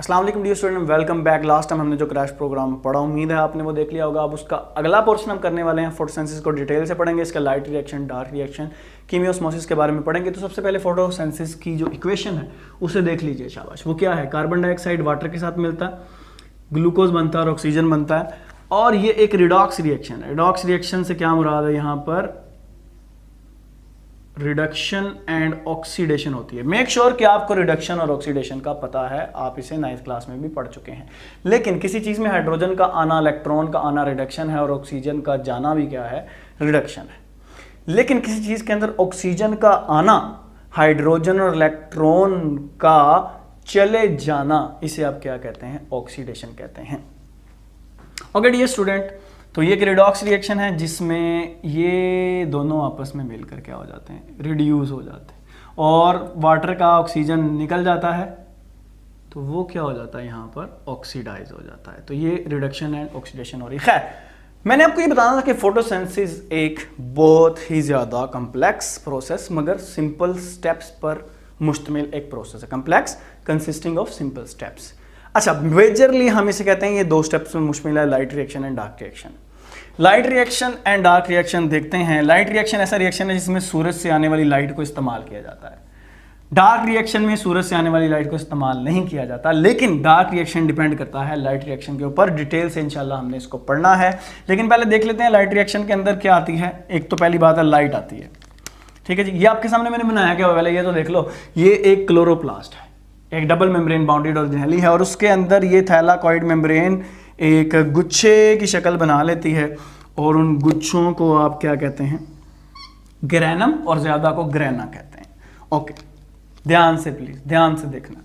अस्सलाम वालेकुम dear student, welcome back. Last time हमने जो क्रैश प्रोग्राम पढ़ा, उम्मीद है आपने वो देख लिया होगा। अब उसका अगला पोर्शन हम करने वाले हैं फोटोसिंथेसिस को डिटेल से पढ़ेंगे। इसका लाइट रिएक्शन, डार्क रिएक्शन, कीमियोस्मोसिस के बारे में पढ़ेंगे। तो सबसे पहले फोटोसिंथेसिस की जो इक्वेशन है उसे देख लीजिए शाबाश। वो क्या है? कार्बन डाइऑक्साइड वाटर के साथ मिलता है, ग्लूकोज बनता है और ऑक्सीजन बनता है, और ये एक रिडॉक्स रिएक्शन है। रिडॉक्स रिएक्शन से क्या मुराद है? यहाँ पर रिडक्शन एंड ऑक्सीडेशन होती है। मेक श्योर कि आपको रिडक्शन और ऑक्सीडेशन का पता है, आप इसे 9th क्लास में भी पढ़ चुके हैं। लेकिन किसी चीज में हाइड्रोजन का आना, इलेक्ट्रॉन का आना रिडक्शन है, और ऑक्सीजन का जाना भी क्या है? रिडक्शन है। लेकिन किसी चीज के अंदर ऑक्सीजन का आना, हाइड्रोजन और इलेक्ट्रॉन का चले जाना, इसे आप क्या कहते हैं? ऑक्सीडेशन कहते हैं। ओके डियर स्टूडेंट, तो ये एक रिडॉक्स रिएक्शन है जिसमें ये दोनों आपस में मिलकर क्या हो जाते हैं? रिड्यूस हो जाते हैं, और वाटर का ऑक्सीजन निकल जाता है, तो वो क्या हो जाता है? यहाँ पर ऑक्सीडाइज हो जाता है। तो ये रिडक्शन एंड ऑक्सीडेशन हो रही है। खैर, मैंने आपको ये बताना था कि फोटोसिंथेसिस एक बहुत ही ज़्यादा कम्प्लेक्स प्रोसेस मगर सिंपल स्टेप्स पर मुश्तमिल एक प्रोसेस है। Complex consisting of simple steps. अच्छा, मेजरली हम इसे कहते हैं ये 2 स्टेप्स में मुश्तमिल है, light reaction and dark reaction. Light reaction and dark reaction देखते हैं। लाइट रिएक्शन ऐसा रिएक्शन है जिसमें सूरज से आने वाली लाइट को इस्तेमाल किया जाता है। डार्क रिएक्शन में सूरज से आने वाली लाइट को इस्तेमाल नहीं किया जाता, लेकिन डार्क रिएक्शन डिपेंड करता है लाइट रिएक्शन के ऊपर। डिटेल से इंशाल्लाह हमने इसको पढ़ना है, लेकिन पहले देख लेते हैं लाइट रिएक्शन के अंदर क्या आती है। एक तो पहली बात है, लाइट आती है। ठीक है जी, ये आपके सामने मैंने बनाया क्या? पहले ये तो देख लो, ये एक क्लोरोप्लास्ट है, एक डबल मेम्ब्रेन बाउंडेड ऑर्गेनेली है, और उसके अंदर ये थैलाकॉइड मेम्ब्रेन एक गुच्छे की शक्ल बना लेती है, और उन गुच्छों को आप क्या कहते हैं? ग्रैनम, और ज्यादा को ग्रैना कहते हैं। ओके, ध्यान से प्लीज, ध्यान से देखना।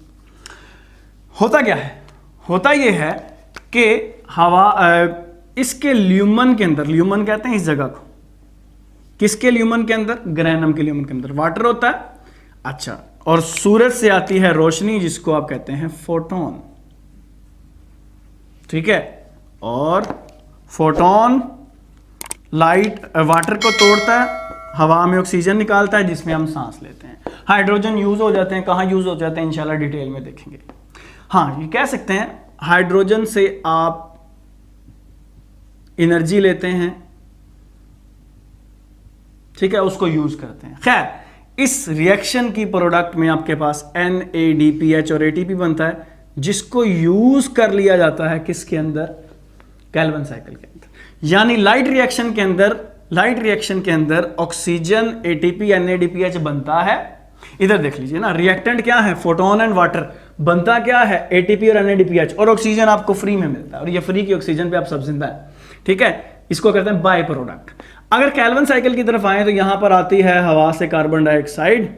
होता क्या है? होता ये है कि हवा इसके ल्यूमन के अंदर, ल्यूमन कहते हैं इस जगह को, किसके ल्यूमन के अंदर? ग्रैनम के ल्यूमन के अंदर वाटर होता है। अच्छा, और सूरज से आती है रोशनी जिसको आप कहते हैं फोटोन। ठीक है, और फोटोन लाइट वाटर को तोड़ता है, हवा में ऑक्सीजन निकालता है जिसमें हम सांस लेते हैं। हाइड्रोजन यूज हो जाते हैं, कहाँ यूज हो जाते हैं इंशाल्लाह डिटेल में देखेंगे। हाँ, ये कह सकते हैं हाइड्रोजन से आप एनर्जी लेते हैं, ठीक है, उसको यूज करते हैं। खैर, इस रिएक्शन की प्रोडक्ट में आपके पास NADPH और ATP बनता है, जिसको यूज कर लिया जाता है किसके अंदर? कैल्विन साइकिल के अंदर। यानी लाइट रिएक्शन के अंदर ऑक्सीजन, ATP, NADPH बनता है। इधर देख लीजिए ना, रिएक्टेंट क्या है? Photon and water. बनता क्या है? ATP और NADPH, और ऑक्सीजन आपको फ्री में मिलता है, और ये फ्री की ऑक्सीजन पे आप सब जिंदा है। ठीक है, इसको कहते हैं बाय प्रोडक्ट। अगर कैल्विन साइकिल की तरफ आए तो यहां पर आती है हवा से कार्बन डाइऑक्साइड,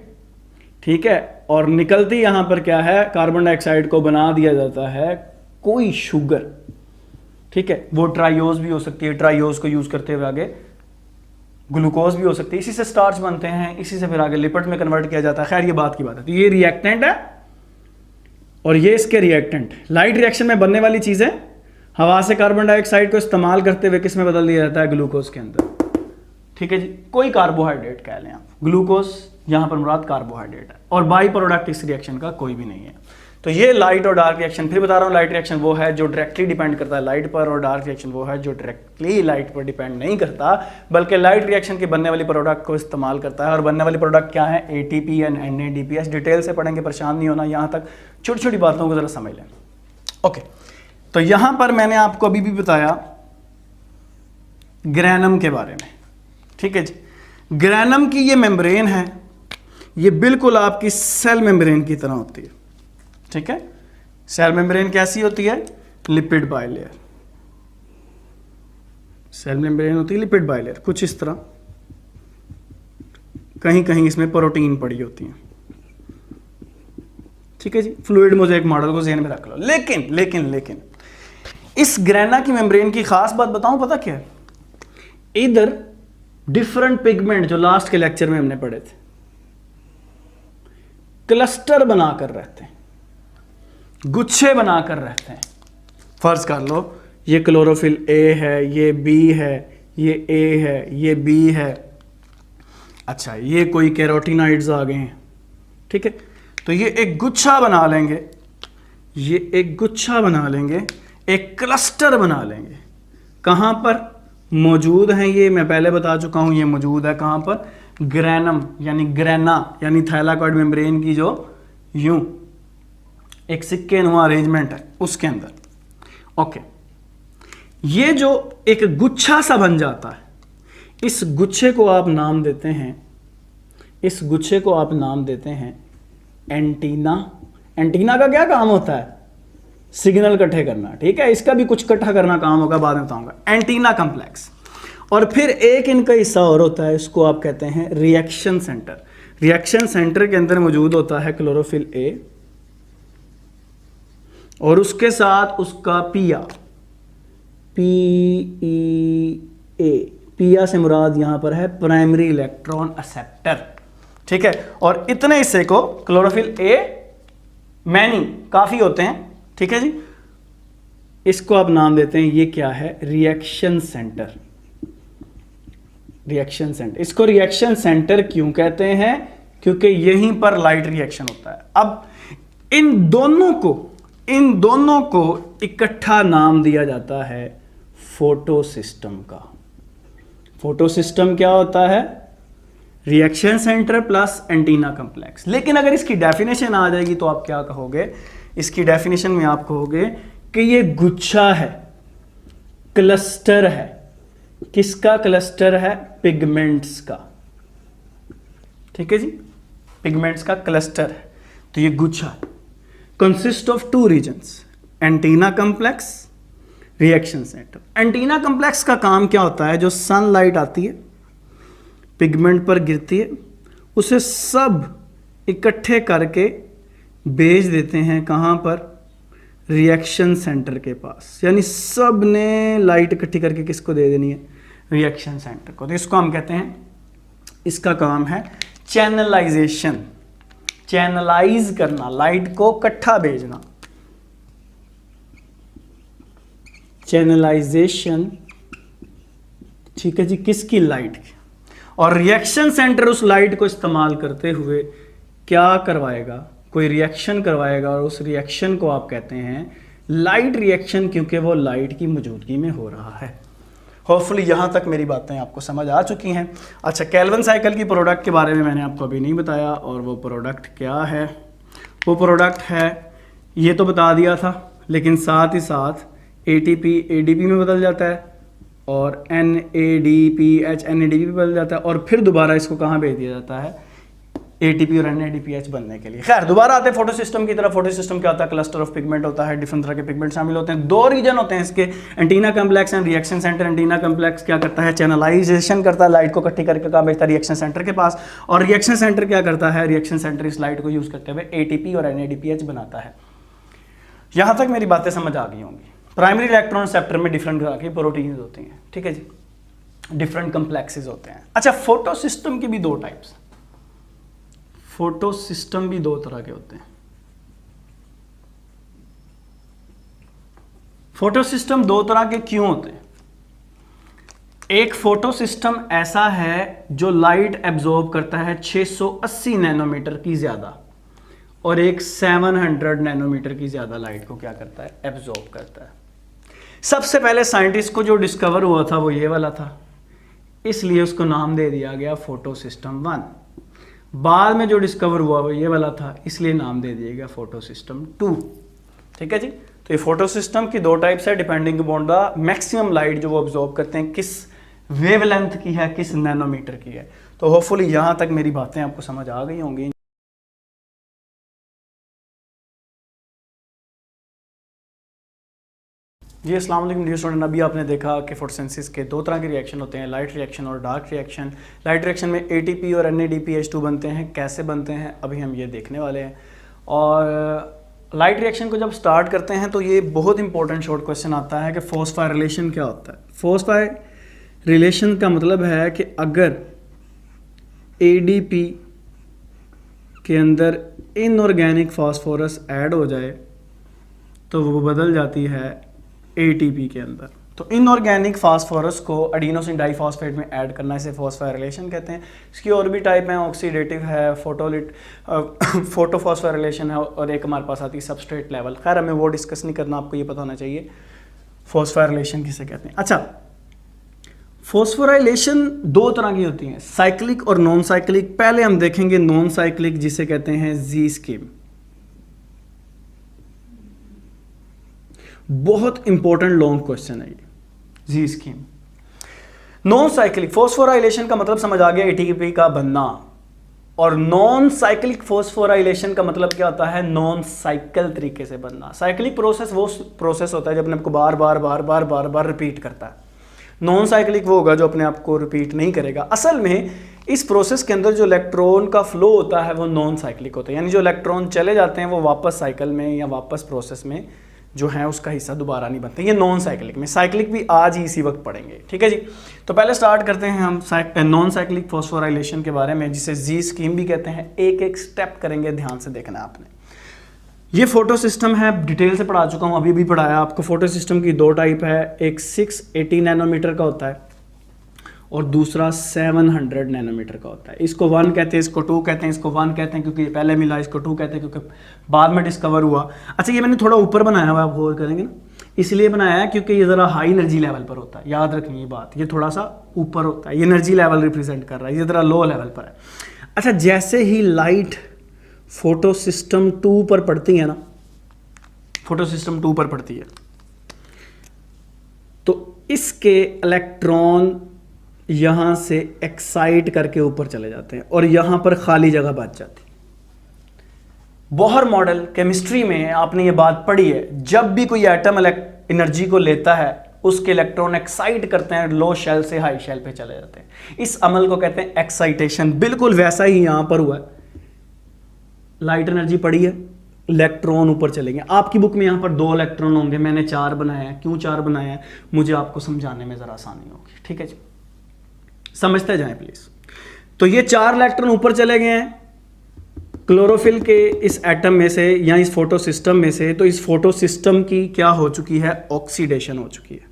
ठीक है, और निकलती यहां पर क्या है? कार्बन डाइऑक्साइड को बना दिया जाता है कोई शुगर। ठीक है, वो ट्राइयोज भी हो सकती है, ट्राइयोज को यूज करते हुए आगे ग्लूकोज भी हो सकती है, इसी से स्टार्च बनते हैं, इसी से फिर आगे लिपिड में कन्वर्ट किया जाता है। खैर, ये बात की बात है। तो ये रिएक्टेंट है और ये इसके रिएक्टेंट। लाइट रिएक्शन में बनने वाली चीजें हवा से कार्बन डाइऑक्साइड को इस्तेमाल करते हुए किस में बदल दिया जाता है? ग्लूकोज के अंदर। ठीक है जी, कोई कार्बोहाइड्रेट कह लें आप, ग्लूकोज यहां पर मुराद कार्बोहाइड्रेट है, और बाई प्रोडक्ट इस रिएक्शन का कोई भी नहीं है। तो ये लाइट और डार्क रिएक्शन, फिर बता रहा हूं, लाइट रिएक्शन वो है जो डायरेक्टली डिपेंड करता है लाइट पर, और डार्क रिएक्शन वो है जो डायरेक्टली लाइट पर डिपेंड नहीं करता, बल्कि लाइट रिएक्शन की बनने वाली प्रोडक्ट को इस्तेमाल करता है। और बनने वाली प्रोडक्ट क्या है? ATP and NADPH। डिटेल से पढ़ेंगे, परेशान नहीं होना, यहां तक छोटी छोटी बातों को जरा समझ लें। ओके, तो यहां पर मैंने आपको अभी भी बताया ग्रैनम के बारे में। ठीक है जी, ग्रैनम की ये मेम्ब्रेन है, ये बिल्कुल आपकी सेल मेम्ब्रेन की तरह होती है। ठीक है, सेल मेम्ब्रेन कैसी होती है? Lipid bilayer. सेल मेम्ब्रेन होती है लिपिड बाइलेयर, कुछ इस तरह। कहीं कहीं इसमें प्रोटीन पड़ी होती है। ठीक है जी, फ्लूइड मोज़ेक मॉडल को ज़हन में रख लो। लेकिन इस ग्रैना की मेम्ब्रेन की खास बात बताऊं, पता क्या है? इधर डिफरेंट पिगमेंट जो लास्ट के लेक्चर में हमने पढ़े थे, क्लस्टर बनाकर रहते हैं, गुच्छे बनाकर रहते हैं। फर्ज कर लो, ये क्लोरोफिल A है, ये B है, ये A है, ये B है। अच्छा, ये कोई कैरोटीनॉइड्स आ गए हैं। ठीक है, तो ये एक गुच्छा बना लेंगे, ये एक गुच्छा बना लेंगे, एक क्लस्टर बना लेंगे। कहाँ पर मौजूद हैं ये, मैं पहले बता चुका हूँ, ये मौजूद है कहाँ पर, ग्रैनम यानी ग्रैना यानी थाइलाकॉइड मेम्ब्रेन की जो यूं एक सिक्के नुमा अरेंजमेंट है उसके अंदर। ओके, ये जो एक गुच्छा सा बन जाता है, इस गुच्छे को आप नाम देते हैं, इस गुच्छे को आप नाम देते हैं एंटीना। एंटीना का क्या काम होता है, सिग्नल इकट्ठे करना, ठीक है, इसका भी कुछ इकट्ठा करना काम होगा, बाद में बताऊंगा। Antenna complex. और फिर एक इनका हिस्सा और होता है, इसको आप कहते हैं रिएक्शन सेंटर। रिएक्शन सेंटर के अंदर मौजूद होता है क्लोरोफिल ए और उसके साथ उसका पिया, PEA, पिया से मुराद यहां पर है प्राइमरी इलेक्ट्रॉन एक्सेप्टर, ठीक है। और इतने हिस्से को क्लोरोफिल ए, मैनी काफी होते हैं, ठीक है जी, इसको आप नाम देते हैं, ये क्या है, रिएक्शन सेंटर। रिएक्शन सेंटर, इसको रिएक्शन सेंटर क्यों कहते हैं, क्योंकि यहीं पर लाइट रिएक्शन होता है। अब इन दोनों को इकट्ठा नाम दिया जाता है फोटो सिस्टम का। फोटो सिस्टम क्या होता है, reaction centre plus antenna complex. लेकिन अगर इसकी डेफिनेशन आ जाएगी तो आप क्या कहोगे, इसकी डेफिनेशन में आप कहोगे कि ये गुच्छा है, क्लस्टर है। किसका क्लस्टर है, पिगमेंट्स का, ठीक है जी, पिगमेंट्स का क्लस्टर है। तो ये गुच्छा है, consist of 2 regions, antenna complex, reaction centre. Antenna complex का काम क्या होता है, जो सनलाइट आती है पिगमेंट पर गिरती है, उसे सब इकट्ठे करके भेज देते हैं कहाँ पर, रिएक्शन सेंटर के पास। यानी सब ने लाइट इकट्ठी करके किसको दे देनी है, रिएक्शन सेंटर को। तो इसको हम कहते हैं, इसका काम है चैनलाइजेशन, चैनलाइज करना, लाइट को इकट्ठा भेजना, चैनलाइजेशन, ठीक है जी, किसकी, लाइट की। और रिएक्शन सेंटर उस लाइट को इस्तेमाल करते हुए क्या करवाएगा, कोई रिएक्शन करवाएगा, और उस रिएक्शन को आप कहते हैं लाइट रिएक्शन, क्योंकि वो लाइट की मौजूदगी में हो रहा है। होपफुली यहाँ तक मेरी बातें आपको समझ आ चुकी हैं। अच्छा, केल्विन साइकिल की प्रोडक्ट के बारे में मैंने आपको अभी नहीं बताया, और वो प्रोडक्ट क्या है, वो प्रोडक्ट है, ये तो बता दिया था, लेकिन साथ ही साथ ATP ADP में बदल जाता है, और NADPH NADP में बदल जाता है, और फिर दोबारा इसको कहाँ भेज दिया जाता है, ATP और NADPH बनने के लिए। खैर, दोबारा आते हैं फोटो सिस्टम की तरफ। फोटो सिस्टम क्या होता है, क्लस्टर ऑफ पिगमेंट होता है, डिफरेंट तरह के पिगमेंट शामिल होते हैं। 2 रीजन होते हैं इसके, antenna complex and reaction centre. Antenna complex क्या करता है, चैनलाइजेशन करता है, लाइट को इकट्ठी करके कहाँ भेजता है, रिएक्शन सेंटर के पास। और रिएक्शन सेंटर क्या करता है, रिएक्शन सेंटर इस लाइट को यूज करते हुए ATP और NADPH बनाता है। यहां तक मेरी बातें समझ आ गई होंगी। प्राइमरी इलेक्ट्रॉन रिसेप्टर में डिफरेंट तरह की प्रोटीन्स होती हैं, ठीक है जी, डिफरेंट कम्प्लेक्सेस होते हैं। अच्छा, फोटो सिस्टम की भी 2 टाइप्स, फोटो सिस्टम भी 2 तरह के होते हैं। फोटो सिस्टम 2 तरह के क्यों होते हैं, एक फोटो सिस्टम ऐसा है जो लाइट एब्जॉर्ब करता है 680 नैनोमीटर की ज्यादा, और एक 700 नैनोमीटर की ज्यादा लाइट को क्या करता है, एब्जॉर्ब करता है। सबसे पहले साइंटिस्ट को जो डिस्कवर हुआ था वो ये वाला था, इसलिए उसको नाम दे दिया गया फोटो सिस्टम 1। बाद में जो डिस्कवर हुआ वो ये वाला था, इसलिए नाम दे दिया गया फोटो सिस्टम 2, ठीक है जी। तो ये फोटो सिस्टम की 2 टाइप्स है, depending upon the maximum light जो वो ऑब्जॉर्व करते हैं, किस वेवलेंथ की है, किस नैनोमीटर की है। तो होपफुली यहां तक मेरी बातें आपको समझ आ गई होंगी। जी अस्सलाम वालेकुम डियर स्टूडेंट, अभी आपने देखा कि फोटोसिंथेसिस के 2 तरह के रिएक्शन होते हैं, लाइट रिएक्शन और डार्क रिएक्शन। लाइट रिएक्शन में ATP और NADPH2 बनते हैं, कैसे बनते हैं अभी हम ये देखने वाले हैं। और लाइट रिएक्शन को जब स्टार्ट करते हैं तो ये बहुत इंपॉर्टेंट शॉर्ट क्वेश्चन आता है कि फोस्फायर रिलेशन क्या होता है। फोस्फायर रिलेशन का मतलब है कि अगर ADP के अंदर इनऑर्गेनिक फास्फोरस ऐड हो जाए तो वो बदल जाती है ATP के अंदर, तो इनऑर्गेनिक फास्फोरस को एडिनोसिन डाइफॉस्फेट में ऐड करना, इसे फॉस्फोराइलेशन कहते हैं। इसकी और भी टाइप हैं, ऑक्सीडेटिव है, फोटोफॉस्फोराइलेशन है, और एक हमारे पास आती है सबस्ट्रेट लेवल। खैर हमें वो डिस्कस नहीं करना, आपको ये पता होना चाहिए फॉस्फोराइलेशन किसे कहते हैं। अच्छा, फॉस्फोराइलेशन दो तरह की होती हैं, साइक्लिक और नॉन साइक्लिक। पहले हम देखेंगे नॉन साइक्लिक, जिसे कहते हैं जी स्कीम। बहुत इंपॉर्टेंट लॉन्ग क्वेश्चन है ये, जी स्कीम। नॉन साइक्लिक फॉस्फोराइलेशन का मतलब समझ आ गया, एटीपी का बनना। और नॉन साइक्लिक फॉस्फोराइलेशन का मतलब क्या होता है, नॉन साइकिल तरीके से बनना। साइक्लिक प्रोसेस वो प्रोसेस होता है जब अपने आपको बार बार बार बार बार बार रिपीट करता है। नॉन साइक्लिक वो होगा जो अपने आप को रिपीट नहीं करेगा। असल में इस प्रोसेस के अंदर जो इलेक्ट्रॉन का फ्लो होता है वो नॉन साइक्लिक होता है, यानी जो इलेक्ट्रॉन चले जाते हैं वो वापस साइकिल में या वापस प्रोसेस में जो है उसका हिस्सा दोबारा नहीं बनते। ये नॉन साइक्लिक में, साइक्लिक भी आज ही इसी वक्त पढ़ेंगे, ठीक है जी। तो पहले स्टार्ट करते हैं हम नॉन साइक्लिक फॉस्फोराइलेशन के बारे में, जिसे जी स्कीम भी कहते हैं। एक एक स्टेप करेंगे, ध्यान से देखना है आपने। ये फोटो सिस्टम है, डिटेल से पढ़ा चुका हूँ, अभी भी पढ़ाया आपको। फोटो सिस्टम की दो टाइप है, एक 680 नैनोमीटर का होता है और दूसरा 700 नैनोमीटर का होता है। इसको 1 कहते हैं, इसको 2 कहते हैं। इसको 1 कहते हैं क्योंकि ये पहले मिला, इसको 2 कहते हैं क्योंकि बाद में डिस्कवर हुआ। अच्छा, ये मैंने थोड़ा ऊपर बनाया हुआ, आप गौर करेंगे ना, इसलिए बनाया है क्योंकि ये ज़रा हाई एनर्जी लेवल पर होता है। याद रखिए ये बात, ये थोड़ा सा ऊपर होता है, ये एनर्जी लेवल रिप्रेजेंट कर रहा है, ये ज़रा लो लेवल पर है। अच्छा, जैसे ही लाइट फोटो सिस्टम 2 पर पड़ती है ना, फोटो सिस्टम 2 पर पड़ती है, तो इसके इलेक्ट्रॉन यहां से एक्साइट करके ऊपर चले जाते हैं और यहां पर खाली जगह बच जाती है। बोहर मॉडल केमिस्ट्री में आपने ये बात पढ़ी है, जब भी कोई एटम एनर्जी को लेता है उसके इलेक्ट्रॉन एक्साइट करते हैं, लो शेल से हाई शेल पे चले जाते हैं। इस अमल को कहते हैं एक्साइटेशन। बिल्कुल वैसा ही यहां पर हुआ है। लाइट एनर्जी पड़ी है, इलेक्ट्रॉन ऊपर चलेंगे। आपकी बुक में यहां पर 2 इलेक्ट्रॉन होंगे, मैंने 4 बनाए हैं। क्यों 4 बनाए हैं, मुझे आपको समझाने में जरा आसानी होगी, ठीक है जी, समझते जाएं प्लीज। तो ये 4 इलेक्ट्रॉन ऊपर चले गए हैं क्लोरोफिल के इस एटम में से या इस फोटो सिस्टम में से। तो इस फोटो सिस्टम की क्या हो चुकी है, ऑक्सीडेशन हो चुकी है।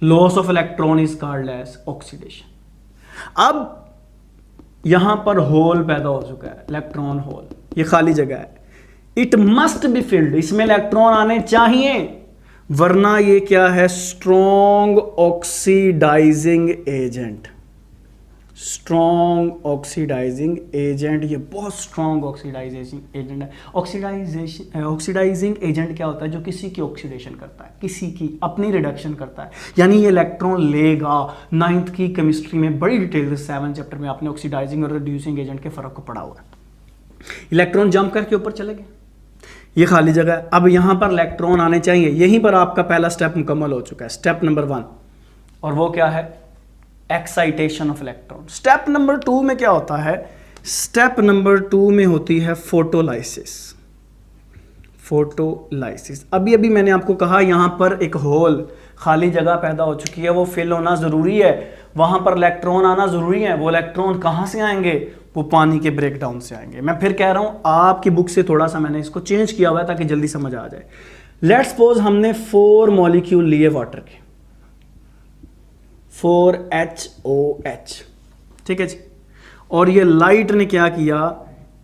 Loss of electron is called as oxidation. अब यहां पर होल पैदा हो चुका है, इलेक्ट्रॉन होल, ये खाली जगह है। इट मस्ट बी फिल्ड, इसमें इलेक्ट्रॉन आने चाहिए, वरना ये क्या है, strong oxidising agent. Strong oxidising agent, ये बहुत स्ट्रॉन्ग ऑक्सीडाइजिंग एजेंट है। ऑक्सीडाइजिंग एजेंट क्या होता है, जो किसी की ऑक्सीडेशन करता है, किसी की अपनी रिडक्शन करता है, यानी ये इलेक्ट्रॉन लेगा। 9th की केमिस्ट्री में बड़ी डिटेल से 7 चैप्टर में आपने ऑक्सीडाइजिंग और रिड्यूसिंग एजेंट के फर्क को पढ़ा हुआ है। इलेक्ट्रॉन जंप करके ऊपर चले गए, ये खाली जगह है। अब यहां पर इलेक्ट्रॉन आने चाहिए, यहीं पर आपका पहला स्टेप मुकम्मल हो चुका है, स्टेप नंबर 1, और वो क्या है, excitation of electron. Step number 2 में क्या होता है, स्टेप नंबर 2 में होती है फोटोलाइसिस। फोटोलाइसिस, अभी मैंने आपको कहा यहां पर एक होल, खाली जगह पैदा हो चुकी है, वो फिल होना जरूरी है, वहां पर इलेक्ट्रॉन आना जरूरी है। वो इलेक्ट्रॉन कहां से आएंगे, वो पानी के ब्रेकडाउन से आएंगे। मैं फिर कह रहा हूं, आपकी बुक से थोड़ा सा मैंने इसको चेंज किया हुआ है ताकि जल्दी समझ आ जाए। लेट्स सपोज हमने 4 मॉलिक्यूल लिए वाटर के, 4HOH, ठीक है जी, और ये लाइट ने क्या किया,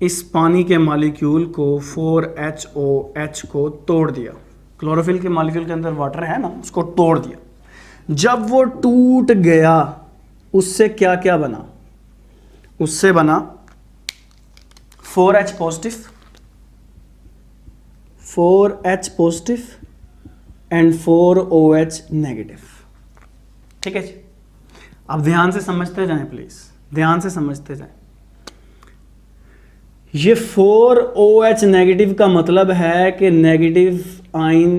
इस पानी के मॉलिक्यूल को 4HOH को तोड़ दिया। क्लोरोफिल के मॉलिक्यूल के अंदर वाटर है ना, उसको तोड़ दिया। जब वो टूट गया, उससे क्या क्या बना, उससे बना 4H positive, 4H positive and 4OH negative, ठीक है जी। अब ध्यान से समझते जाएं प्लीज, ध्यान से समझते जाएं। ये 4OH नेगेटिव का मतलब है कि नेगेटिव आइन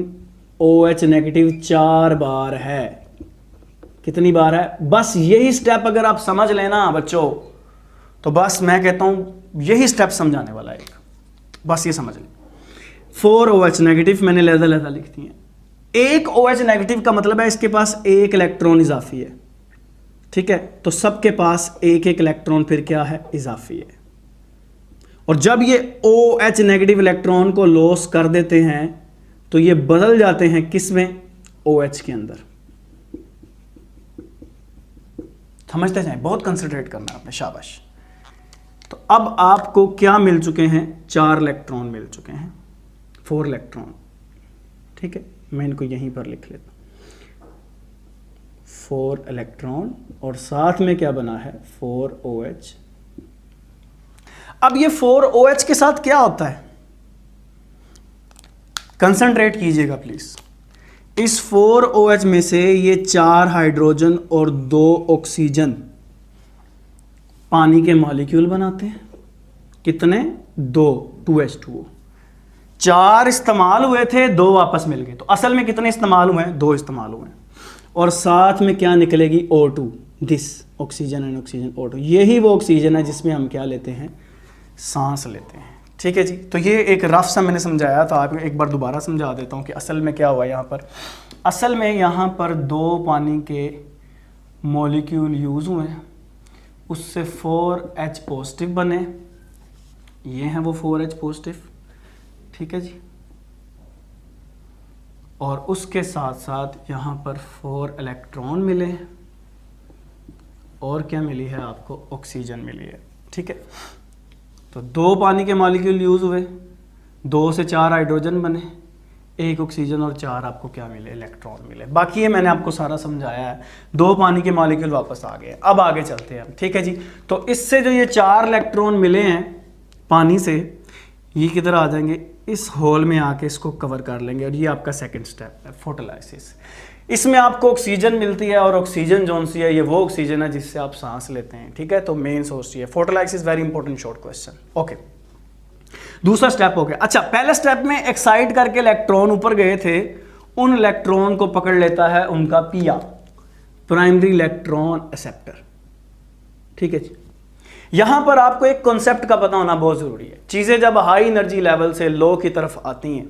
OH नेगेटिव 4 बार है। कितनी बार है, बस यही स्टेप अगर आप समझ लेना बच्चों, तो बस मैं कहता हूं यही स्टेप समझाने वाला है एक, बस ये समझ लें। 4OH नेगेटिव मैंने लहदा लिख दी है। एक OH नेगेटिव का मतलब है इसके पास एक इलेक्ट्रॉन इजाफी है, ठीक है, तो सबके पास एक एक इलेक्ट्रॉन फिर क्या है, इजाफी है। और जब ये OH नेगेटिव इलेक्ट्रॉन को लॉस कर देते हैं तो ये बदल जाते हैं किस में, OH के अंदर। समझते जाएं, बहुत कंसंट्रेट करना है आपने, शाबाश। तो अब आपको क्या मिल चुके हैं, 4 इलेक्ट्रॉन मिल चुके हैं, 4 इलेक्ट्रॉन। ठीक है, मैं इनको यहीं पर लिख लेता हूं, 4 इलेक्ट्रॉन और साथ में क्या बना है, 4OH। अब ये 4OH के साथ क्या होता है, कंसंट्रेट कीजिएगा प्लीज। इस 4OH में से ये 4 हाइड्रोजन और 2 ऑक्सीजन पानी के मॉलिक्यूल बनाते हैं। कितने, 2, 2H2O। 4 इस्तेमाल हुए थे, 2 वापस मिल गए। तो असल में कितने इस्तेमाल हुए हैं, 2 इस्तेमाल हुए हैं। और साथ में क्या निकलेगी, O2, this oxygen and oxygen O2। यही वो ऑक्सीजन है जिसमें हम क्या लेते हैं, सांस लेते हैं। ठीक है जी, तो ये एक रफ सा मैंने समझाया था, आपको एक बार दोबारा समझा देता हूँ कि असल में क्या हुआ यहाँ पर। असल में यहाँ पर 2 पानी के मॉलिक्यूल यूज़ हुए हैं, उससे 4H पॉजिटिव बने, ये हैं वो 4H पॉजिटिव। ठीक है जी, और उसके साथ साथ यहाँ पर 4 इलेक्ट्रॉन मिले और क्या मिली है आपको, ऑक्सीजन मिली है। ठीक है, तो 2 पानी के मॉलिक्यूल यूज़ हुए, 2 से 4 हाइड्रोजन बने, 1 ऑक्सीजन और 4 आपको क्या मिले, इलेक्ट्रॉन मिले। बाकी ये मैंने आपको सारा समझाया है। 2 पानी के मॉलिक्यूल वापस आ गए। अब आगे चलते हैं हम। ठीक है जी, तो इससे जो ये 4 इलेक्ट्रॉन मिले हैं पानी से, ये किधर आ जाएंगे, इस होल में आके इसको कवर कर लेंगे। और ये आपका सेकंड स्टेप है, फोटोलाइसिस। इसमें आपको ऑक्सीजन मिलती है और ऑक्सीजन जोन सी है, ये वो ऑक्सीजन है जिससे आप सांस लेते हैं। ठीक है, तो मेन सोर्स ये photolysis, very important short question. Okay, दूसरा स्टेप हो गया। अच्छा, पहले स्टेप में एक्साइट करके इलेक्ट्रॉन ऊपर गए थे, उन इलेक्ट्रॉन को पकड़ लेता है उनका पिया, प्राइमरी इलेक्ट्रॉन एक्सेप्टर। ठीक है जी, यहां पर आपको एक कॉन्सेप्ट का पता होना बहुत जरूरी है। चीजें जब हाई एनर्जी लेवल से लो की तरफ आती हैं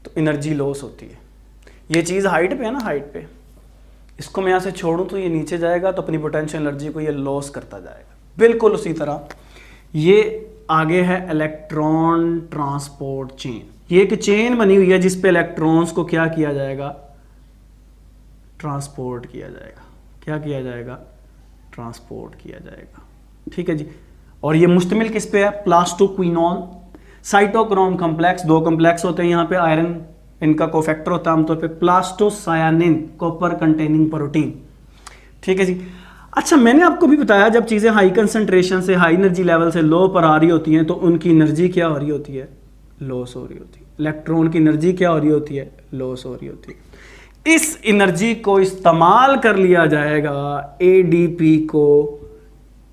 तो एनर्जी लॉस होती है। ये चीज हाइट पे है ना, हाइट पे, इसको मैं यहां से छोड़ूं तो ये नीचे जाएगा, तो अपनी पोटेंशियल एनर्जी को ये लॉस करता जाएगा। बिल्कुल उसी तरह ये आगे है इलेक्ट्रॉन ट्रांसपोर्ट चेन। ये एक चेन बनी हुई है जिस पे इलेक्ट्रॉन्स को क्या किया जाएगा, ट्रांसपोर्ट किया जाएगा। क्या किया जाएगा, ट्रांसपोर्ट किया जाएगा। ठीक है जी, और ये मुश्तमिल किस पे है, प्लास्टोक्विनोन, साइटोक्रोम कॉम्प्लेक्स, 2 कॉम्प्लेक्स होते हैं यहाँ पे, आयरन इनका कोफैक्टर होता है आमतौर पे, प्लास्टोसायानिन, कॉपर कंटेनिंग प्रोटीन। ठीक है जी, अच्छा मैंने आपको भी बताया जब चीज़ें हाई कंसंट्रेशन से, हाई एनर्जी लेवल से लो पर आ रही होती हैं तो उनकी एनर्जी क्या हो रही होती है, लॉस हो रही होती है। इलेक्ट्रॉन की एनर्जी क्या हो रही होती है, लॉस हो रही होती है। इस एनर्जी को इस्तेमाल कर लिया जाएगा ADP को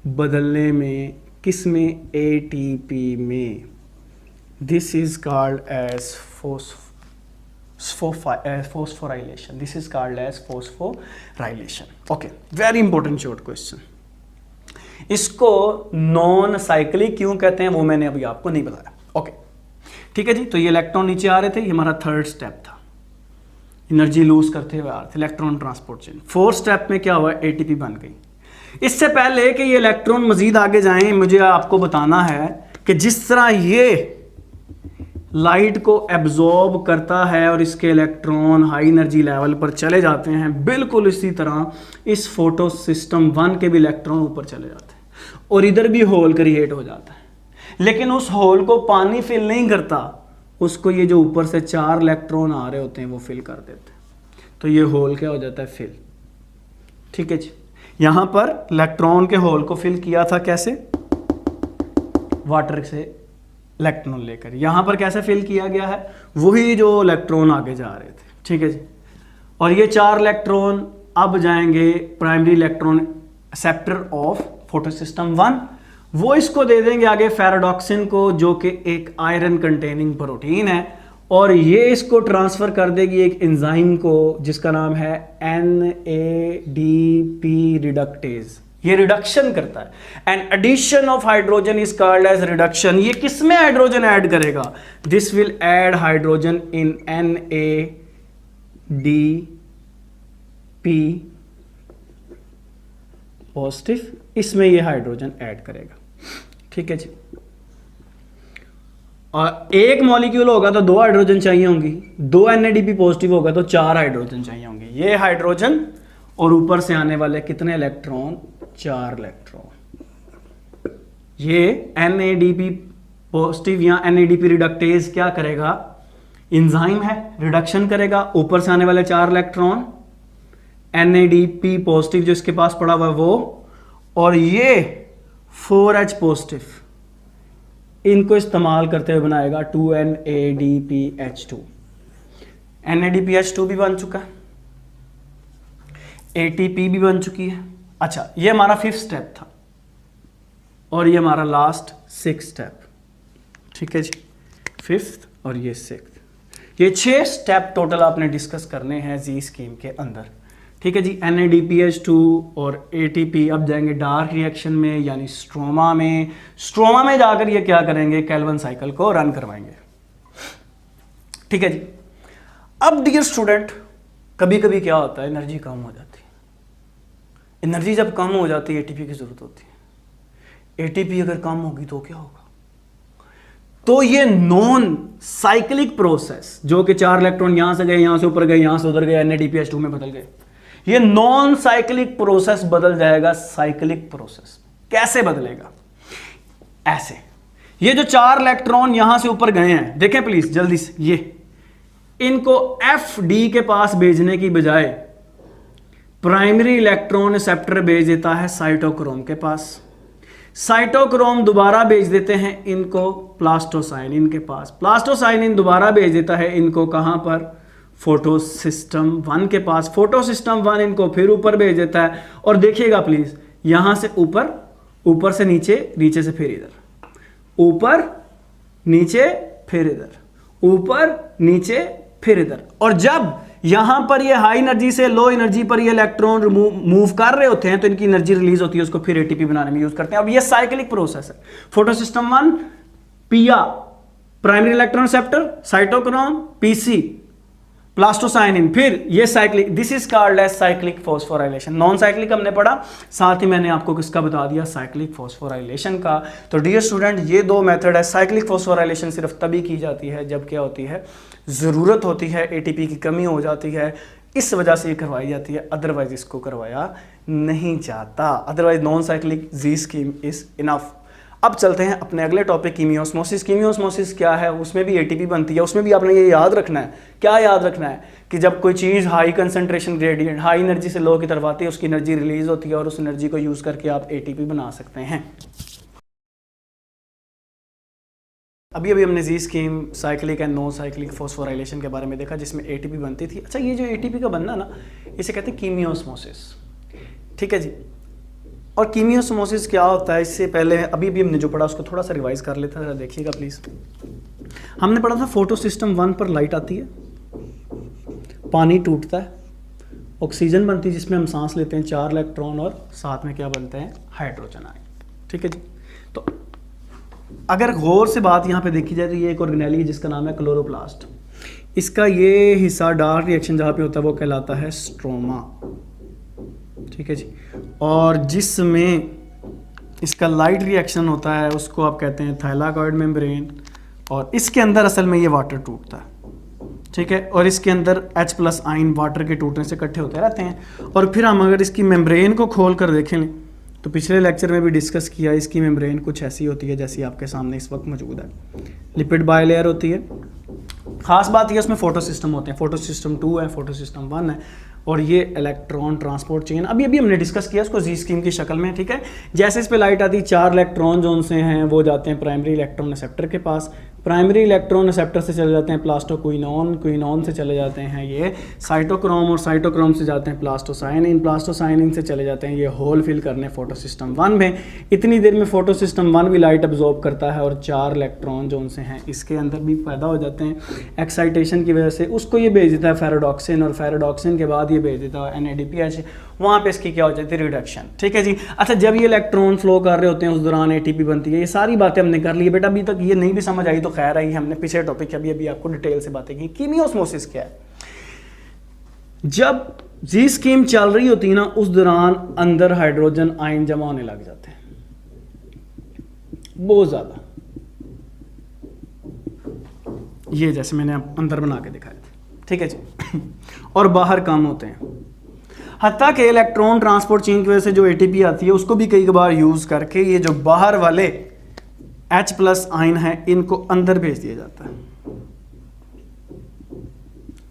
बदलने में, किस में, ATP में। This is called as phosphorylation. This is called as phosphorylation. Okay, very important short question. इसको नॉन साइक्लिक क्यों कहते हैं वो मैंने अभी आपको नहीं बताया। ओके, ठीक है जी, तो ये इलेक्ट्रॉन नीचे आ रहे थे, ये हमारा 3rd स्टेप था, एनर्जी लूज करते हुए आ रहे थे, electron transport chain. 4th step में क्या हुआ, ATP बन गई। इससे पहले कि ये इलेक्ट्रॉन मजीद आगे जाएं, मुझे आपको बताना है कि जिस तरह ये लाइट को एब्जॉर्ब करता है और इसके इलेक्ट्रॉन हाई एनर्जी लेवल पर चले जाते हैं, बिल्कुल इसी तरह इस फोटो सिस्टम 1 के भी इलेक्ट्रॉन ऊपर चले जाते हैं और इधर भी होल क्रिएट हो जाता है। लेकिन उस होल को पानी फिल नहीं करता, उसको ये जो ऊपर से 4 इलेक्ट्रॉन आ रहे होते हैं वो फिल कर देते हैं। तो ये होल क्या हो जाता है, फिल। ठीक है जी, यहां पर इलेक्ट्रॉन के होल को फिल किया था कैसे, वाटर से इलेक्ट्रॉन लेकर। यहां पर कैसे फिल किया गया है, वही जो इलेक्ट्रॉन आगे जा रहे थे। ठीक है जी, और ये 4 इलेक्ट्रॉन अब जाएंगे primary electron acceptor of photo system 1, वो इसको दे देंगे आगे फेराडॉक्सिन को, जो कि एक आयरन कंटेनिंग प्रोटीन है, और ये इसको ट्रांसफर कर देगी एक एंजाइम को जिसका नाम है NADP रिडक्टेज। ये रिडक्शन करता है। And addition of hydrogen is called as reduction. ये किसमें हाइड्रोजन ऐड करेगा, this will add hydrogen in NADP positive, इसमें ये हाइड्रोजन ऐड करेगा। ठीक है जी, और एक मॉलिक्यूल होगा तो 2 हाइड्रोजन चाहिए होंगी, 2 NADP पॉजिटिव होगा तो 4 हाइड्रोजन चाहिए होंगे। ये हाइड्रोजन और ऊपर से आने वाले कितने इलेक्ट्रॉन, 4 इलेक्ट्रॉन। ये NADP पॉजिटिव या NADP रिडक्टेज क्या करेगा, एंजाइम है, रिडक्शन करेगा, ऊपर से आने वाले 4 इलेक्ट्रॉन NADP पॉजिटिव जो इसके पास पड़ा हुआ है वो, और ये 4H पॉजिटिव, इनको इस्तेमाल करते हुए बनाएगा 2NADPH2। NADPH2 भी बन चुका है, ATP भी बन चुकी है। अच्छा, ये हमारा 5th स्टेप था और ये हमारा लास्ट 6th स्टेप। ठीक है जी, 5th और ये 6th, ये 6 स्टेप टोटल आपने डिस्कस करने हैं जी स्कीम के अंदर। ठीक है जी, NADPH2 और ATP अब जाएंगे डार्क रिएक्शन में यानी स्ट्रोमा में। स्ट्रोमा में जाकर ये क्या करेंगे, केल्विन साइकिल को रन करवाएंगे। ठीक है जी। अब डियर स्टूडेंट, कभी कभी क्या होता है, एनर्जी कम हो जाती है। एनर्जी जब कम हो जाती है ATP की जरूरत होती है। ATP अगर कम होगी तो क्या होगा, तो ये नॉन साइक्लिक प्रोसेस, जो कि 4 इलेक्ट्रॉन यहां से गए, यहां से ऊपर गए, यहां से उधर गए, NADPH2 में बदल गए, ये नॉन साइक्लिक प्रोसेस बदल जाएगा साइक्लिक प्रोसेस। कैसे बदलेगा, ऐसे, ये जो 4 इलेक्ट्रॉन यहां से ऊपर गए हैं, देखें प्लीज जल्दी से, ये इनको FD के पास भेजने की बजाय प्राइमरी इलेक्ट्रॉन रिसेप्टर भेज देता है साइटोक्रोम के पास। साइटोक्रोम दोबारा भेज देते हैं इनको प्लास्टोसाइनिन के पास। प्लास्टोसाइनिन दोबारा भेज देता है इनको कहां पर, फोटोसिस्टम 1 के पास। फोटोसिस्टम 1 इनको फिर ऊपर भेज देता है। और देखिएगा प्लीज, यहां से ऊपर, ऊपर से नीचे, नीचे से फिर इधर, ऊपर नीचे फिर इधर, ऊपर नीचे फिर इधर। और जब यहां पर ये हाई एनर्जी से लो एनर्जी पर ये इलेक्ट्रॉन मूव कर रहे होते हैं तो इनकी एनर्जी रिलीज होती है, उसको फिर ATP बनाने में यूज करते हैं। अब ये साइक्लिक प्रोसेस है। फोटोसिस्टम 1 पिया, primary electron receptor, cytochrome, PC, plastocyanin, फिर ये cyclic, this is called as cyclic phosphorylation. Non cyclic हमने पढ़ा, साथ ही मैंने आपको किसका बता दिया, साइक्लिक फॉस्फोराइलेशन का। तो डियर स्टूडेंट, ये 2 मेथड है। साइक्लिक फॉस्फोराइलेशन सिर्फ तभी की जाती है जब क्या होती है, जरूरत होती है, ATP की कमी हो जाती है, इस वजह से ये करवाई जाती है, अदरवाइज इसको करवाया नहीं जाता। Otherwise non cyclic Z scheme is enough. अब चलते हैं अपने अगले टॉपिक, कीमियोस्मोसिस। कीमियोस्मोसिस क्या है, उसमें भी ATP बनती है। उसमें भी आपने ये याद रखना है, क्या याद रखना है, कि जब कोई चीज़ high concentration gradient, high energy से लो की तरफ आती है, उसकी एनर्जी रिलीज होती है और उस एनर्जी को यूज़ करके आप ATP बना सकते हैं। अभी हमने Z scheme, cyclic and non cyclic phosphorylation के बारे में देखा, जिसमें ATP बनती थी। अच्छा, ये जो ATP का बनना ना, इसे कहते हैं कीमियोस्मोसिस। ठीक है जी। और कीमियोस्मोसिस क्या होता है, इससे पहले अभी हमने जो पढ़ा उसको थोड़ा सा रिवाइज कर लेते हैं, देखिएगा प्लीज। हमने पढ़ा था फोटोसिस्टम 1 पर लाइट आती है, पानी टूटता है, ऑक्सीजन बनती है जिसमें हम सांस लेते हैं, 4 इलेक्ट्रॉन, और साथ में क्या बनते हैं, हाइड्रोजन आयन। ठीक है जी। तो अगर गौर से बात यहाँ पे देखी जाए तो ये एक ऑर्गेनेली है जिसका नाम है क्लोरोप्लास्ट। इसका ये हिस्सा डार्क रिएक्शन जहाँ पे होता है वो कहलाता है स्ट्रोमा। ठीक है जी। और जिसमें इसका लाइट रिएक्शन होता है उसको आप कहते हैं थाइलाकॉइड मेम्ब्रेन, और इसके अंदर असल में ये वाटर टूटता है। ठीक है। और इसके अंदर H+ आयन वाटर के टूटने से इकट्ठे होते रहते हैं। और फिर हम अगर इसकी मेम्ब्रेन को खोल कर देखें तो पिछले लेक्चर में भी डिस्कस किया, इसकी मेम्ब्रेन कुछ ऐसी होती है जैसी आपके सामने इस वक्त मौजूद है। लिपिड बायलेयर होती है। खास बात ये उसमें फोटोसिस्टम होते हैं, फोटोसिस्टम 2 है, फोटोसिस्टम 1 है, और ये इलेक्ट्रॉन ट्रांसपोर्ट चेन अभी हमने डिस्कस किया उसको जी स्कीम की शक्ल में। ठीक है। जैसे इस पे लाइट आती है, 4 इलेक्ट्रॉन जो उनसे हैं वो जाते हैं प्राइमरी इलेक्ट्रॉन रिसेप्टर के पास, प्राइमरी इलेक्ट्रॉन रिसेप्टर से चले जाते हैं प्लास्टोक्विनोन, क्विनोन से चले जाते हैं ये साइटोक्रोम, और साइटोक्रोम से जाते हैं प्लास्टोसाइनिन, प्लास्टोसाइनिन से चले जाते हैं ये होल फिल करने फोटोसिस्टम 1 में। इतनी देर में फोटोसिस्टम 1 भी लाइट अब्जॉर्ब करता है और 4 इलेक्ट्रॉन जो उनसे हैं इसके अंदर भी पैदा हो जाते हैं एक्साइटेशन की वजह से। उसको ये भेज देता है फेरोडॉक्सिन, और फेरोडॉक्सिन के बाद ये भेज देता है NADPH, वहाँ पे इसकी क्या हो जाती है, रिडक्शन। ठीक है जी। अच्छा, जब ये इलेक्ट्रॉन फ्लो कर रहे होते हैं उस दौरान ATP बनती है। ये सारी बातें हमने कर ली बेटा, अभी तक ये नहीं भी समझ आई तो खैर आई, हमने पिछले टॉपिक अभी आपको डिटेल से बातें की। कीमियोस्मोसिस क्या है, जब जी स्कीम चल रही होती है ना उस दौरान अंदर हाइड्रोजन आयन जमा होने लग जाते हैं बहुत ज्यादा। ये जैसे मैंने अंदर बना के दिखाया था, ठीक है जी। और बाहर कम होते हैं, हत्ता कि इलेक्ट्रॉन ट्रांसपोर्ट चेन की वजह से जो एटीपी आती है उसको भी कई बार यूज़ करके ये जो बाहर वाले H+ आयन है इनको अंदर भेज दिया जाता है।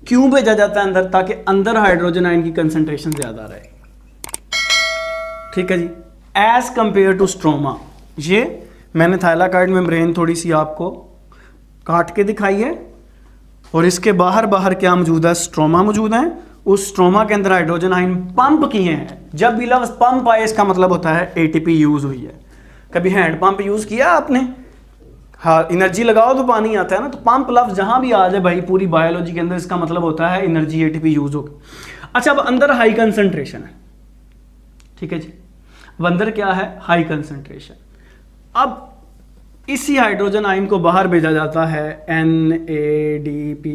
क्यों भेजा जाता है अंदर? ताकि अंदर हाइड्रोजन आयन की कंसंट्रेशन ज्यादा रहे, ठीक है जी, एज कंपेयर टू स्ट्रोमा। ये मैंने थाइलाकॉइड मेम्ब्रेन थोड़ी सी आपको काट के दिखाई है, और इसके बाहर बाहर क्या मौजूद है? स्ट्रोमा मौजूद है। उस स्ट्रोमा के अंदर हाइड्रोजन आयन पंप किए हैं। जब भी लफ्ज पंप आए इसका मतलब होता है एटीपी यूज हुई है। कभी हैंड पंप यूज किया आपने? हाँ, एनर्जी लगाओ तो पानी आता है ना। तो पंप लफ्ज जहां भी आ जाए भाई पूरी बायोलॉजी के अंदर इसका मतलब होता है एनर्जी, एटीपी यूज होगी। अच्छा, अब अंदर हाई कंसंट्रेशन है, ठीक है जी। अब अंदर क्या है? High concentration. अब इसी हाइड्रोजन आयन को बाहर भेजा जाता है NADP।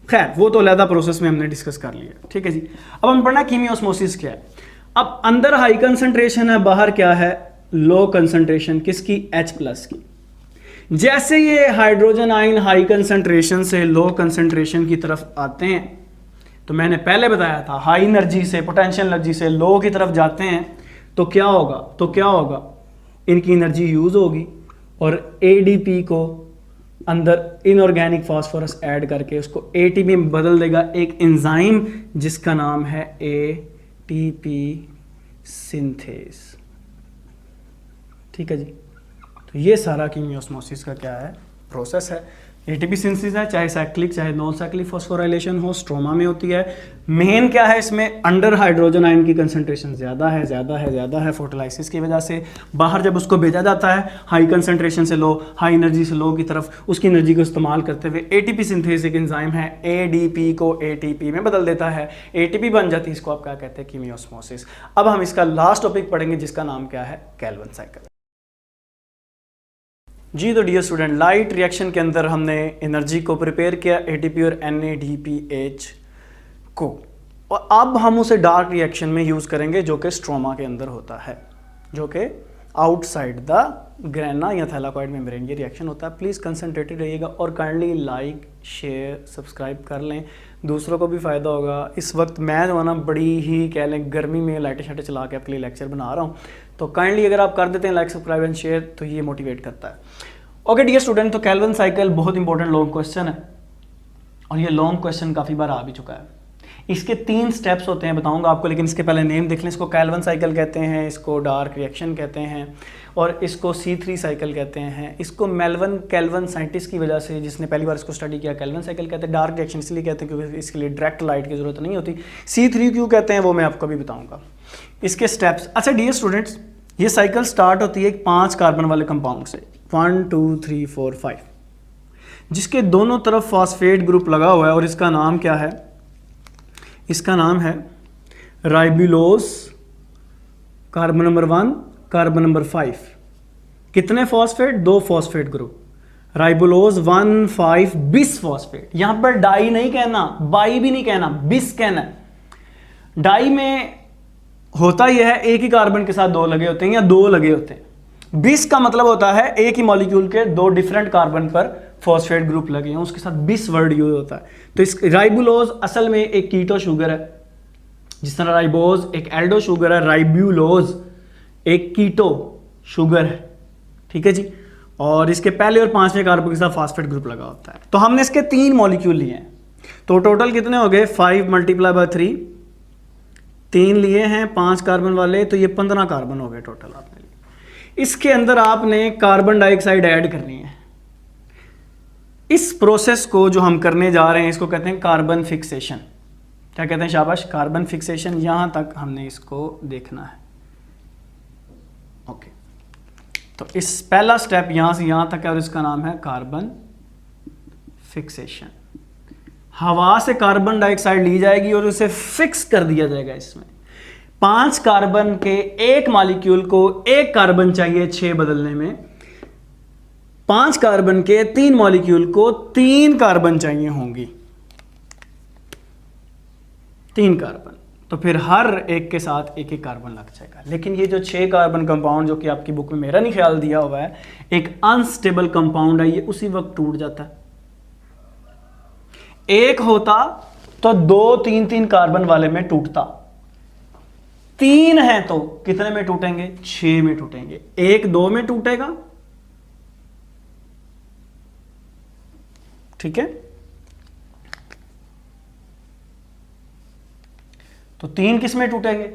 खैर वो तो अलग प्रोसेस में हमने डिस्कस कर लिया, ठीक है जी। अब हम पढ़ना कीमियोस्मोसिस क्या है। अब अंदर हाई कंसंट्रेशन है, बाहर क्या है? Low concentration. किसकी? H+ की। जैसे ये हाइड्रोजन आयन हाई कंसंट्रेशन से लो कंसंट्रेशन की तरफ आते हैं, तो मैंने पहले बताया था हाई एनर्जी से, पोटेंशियल एनर्जी से लो की तरफ जाते हैं तो क्या होगा? इनकी एनर्जी यूज होगी और ADP को अंदर इनऑर्गेनिक फास्फोरस ऐड करके उसको ATP में बदल देगा एक एंजाइम जिसका नाम है ATP सिंथेस, ठीक है जी। तो ये सारा कीमियोस्मोसिस का क्या है? प्रोसेस है। ATP सिंथेसिस है, चाहे साइक्लिक चाहे नॉन साइक्लिक फॉस्फोराइलेशन हो, स्ट्रोमा में होती है। मेन क्या है इसमें? अंडर हाइड्रोजन आयन की कंसंट्रेशन ज़्यादा है फोटोलाइसिस की वजह से। बाहर जब उसको भेजा जाता है हाई कंसंट्रेशन से लो, हाई एनर्जी से लो की तरफ, उसकी एनर्जी को इस्तेमाल करते हुए ATP सिंथेसिस एक एंजाइम है, ADP को ATP में बदल देता है, ATP बन जाती है। इसको आप क्या कहते हैं? कीमियोस्मोसिस। अब हम इसका लास्ट टॉपिक पढ़ेंगे जिसका नाम क्या है? Calvin cycle. जी तो डियर स्टूडेंट, लाइट रिएक्शन के अंदर हमने एनर्जी को प्रिपेयर किया ATP और NADPH को, और अब हम उसे डार्क रिएक्शन में यूज़ करेंगे जो कि स्ट्रोमा के अंदर होता है, जो कि आउटसाइड द ग्रेना या थैलाकॉइड मेम्ब्रेन ये रिएक्शन होता है। प्लीज़ कंसंट्रेटेड रहिएगा और काइंडली लाइक शेयर सब्सक्राइब कर लें, दूसरों को भी फ़ायदा होगा। इस वक्त मैं जो है ना बड़ी ही कह लें गर्मी में लाइटें शाइटें चला के आपके लिए लेक्चर बना रहा हूँ, तो काइंडली अगर आप कर देते हैं लाइक सब्सक्राइब एंड शेयर तो ये मोटिवेट करता है। ओके डियर स्टूडेंट, तो कैल्विन साइकिल बहुत इंपॉर्टेंट लॉन्ग क्वेश्चन है और ये लॉन्ग क्वेश्चन काफ़ी बार आ भी चुका है। इसके 3 स्टेप्स होते हैं, बताऊंगा आपको, लेकिन इसके पहले नेम देख लें। इसको कैल्विन साइकिल कहते हैं, इसको डार्क रिएक्शन कहते हैं और इसको C3 साइकिल कहते हैं। इसको मेल्विन कैल्विन साइंटिस्ट की वजह से, जिसने पहली बार इसको स्टडी किया, कैल्विन साइकिल कहते हैं। डार्क रिएक्शन इसलिए कहते हैं क्योंकि इसके लिए डायरेक्ट लाइट की जरूरत नहीं होती। C3 क्यों कहते हैं वो मैं आपको भी बताऊँगा। इसके स्टेप्स, अच्छा डियर स्टूडेंट्स, ये साइकिल स्टार्ट होती है 5 कार्बन वाले कंपाउंड से, 1 2 3 4 5, जिसके दोनों तरफ फॉस्फेट ग्रुप लगा हुआ है और इसका नाम क्या है? इसका नाम है ribulose, carbon number 1, carbon number 5। कितने phosphate? 2 phosphate group, ribulose 1 5 bis phosphate. यहां पर डाई नहीं कहना, बाई भी नहीं कहना, बिस कहना है। डाई में होता यह है एक ही कार्बन के साथ 2 लगे होते हैं या 2 लगे होते हैं। बिस का मतलब होता है एक ही मॉलिक्यूल के 2 डिफरेंट कार्बन पर फॉस्फेट ग्रुप लगे हैं, उसके साथ बिस वर्ड यूज होता है। तो इस राइबुलोज असल में एक कीटो शुगर है, जिस तरह राइबोज एक एल्डो शुगर है, राइब्यूलोज एक कीटो शुगर है, ठीक है जी। और इसके पहले और 5वें कार्बन के साथ फॉस्फेट ग्रुप लगा होता है। तो हमने इसके 3 मॉलिक्यूल लिए हैं, तो टोटल कितने हो गए? 5 × 3, 3 लिए हैं 5 कार्बन वाले, तो ये 15 कार्बन हो गए टोटल आपने लिए। इसके अंदर आपने कार्बन डाइऑक्साइड ऐड करनी है। इस प्रोसेस को जो हम करने जा रहे हैं इसको कहते हैं कार्बन फिक्सेशन। क्या कहते हैं? शाबाश, कार्बन फिक्सेशन। यहां तक हमने इसको देखना है। ओके, तो इस पहला स्टेप यहां से यहां तक है और इसका नाम है कार्बन फिक्सेशन। हवा से कार्बन डाइऑक्साइड ली जाएगी और उसे फिक्स कर दिया जाएगा इसमें। 5 कार्बन के एक मॉलिक्यूल को 1 कार्बन चाहिए 6 बदलने में, 5 कार्बन के 3 मॉलिक्यूल को 3 कार्बन चाहिए होंगी, 3 कार्बन। तो फिर हर एक के साथ 1-1 कार्बन लग जाएगा। लेकिन ये जो 6 कार्बन कंपाउंड जो कि आपकी बुक में मेरा नहीं ख्याल दिया हुआ है, एक अनस्टेबल कंपाउंड है, ये उसी वक्त टूट जाता है। एक होता तो 2 3 3 कार्बन वाले में टूटता, 3 है तो कितने में टूटेंगे? 6 में टूटेंगे। 1 2 में टूटेगा, ठीक है, तो 3 किस में टूटेंगे?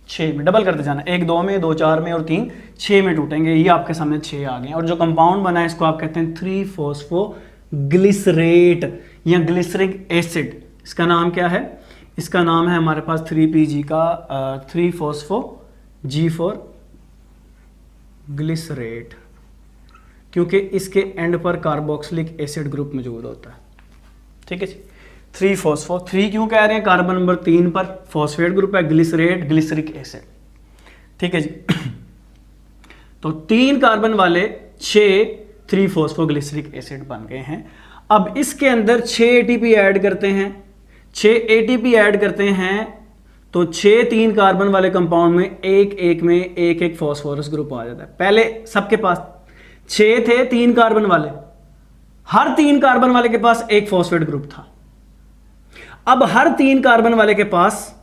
6 में। डबल करते जाना, 1 2 में, 2 4 में और 3 6 में टूटेंगे। ये आपके सामने 6 आ गए। और जो कंपाउंड बना है इसको आप कहते हैं 3-फॉस्फोग्लिसरेट या ग्लिसरिक एसिड। इसका नाम क्या है? इसका नाम है हमारे पास 3PG का 3-फॉस्फो ग्लिसरेट, क्योंकि इसके एंड पर कार्बोक्सिलिक एसिड ग्रुप मौजूद होता है, ठीक है जी। 3-फॉस्फो, 3 क्यों कह रहे हैं? कार्बन नंबर 3 पर फॉस्फेट ग्रुप है, ग्लिसरेट ग्लिसरिक एसिड, ठीक है जी। तो 3 कार्बन वाले 6 3-फॉस्फोग्लिसरिक एसिड बन गए हैं। अब इसके अंदर 6 ATP ऐड करते हैं, 6 ATP ऐड करते हैं तो 6 3 कार्बन वाले कंपाउंड में एक एक फॉस्फोरस ग्रुप आ जाता है। पहले सबके पास 6 थे 3 कार्बन वाले, हर 3 कार्बन वाले के पास एक फॉस्फेट ग्रुप था। अब हर 3 कार्बन वाले के पास